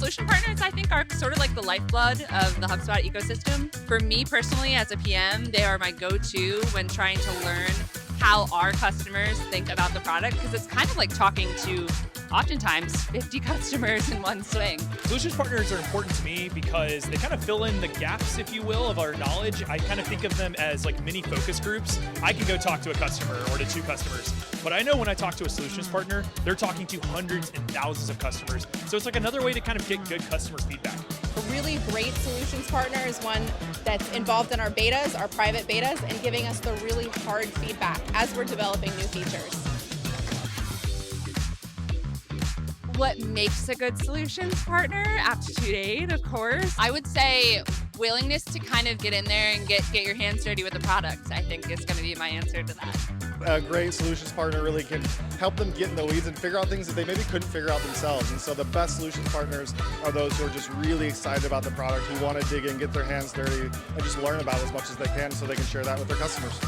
Solution partners, I think, are sort of like the lifeblood of the HubSpot ecosystem. For me personally, as a PM, they are my go-to when trying to learn how our customers think about the product, because it's kind of like talking to oftentimes 50 customers in one swing. Solutions partners are important to me because they kind of fill in the gaps, if you will, of our knowledge. I kind of think of them as like mini focus groups. I can go talk to a customer or to 2 customers, but I know when I talk to a solutions partner, they're talking to hundreds and thousands of customers. So it's like another way to kind of get good customer feedback. A really great solutions partner is one that's involved in our betas, our private betas, and giving us the really hard feedback as we're developing new features. What makes a good solutions partner? Aptitude 8, of course. I would say willingness to kind of get in there and get your hands dirty with the product, I think is going to be my answer to that. A great solutions partner really can help them get in the weeds and figure out things that they maybe couldn't figure out themselves. And so the best solutions partners are those who are just really excited about the product, who want to dig in, get their hands dirty, and just learn about it as much as they can so they can share that with their customers.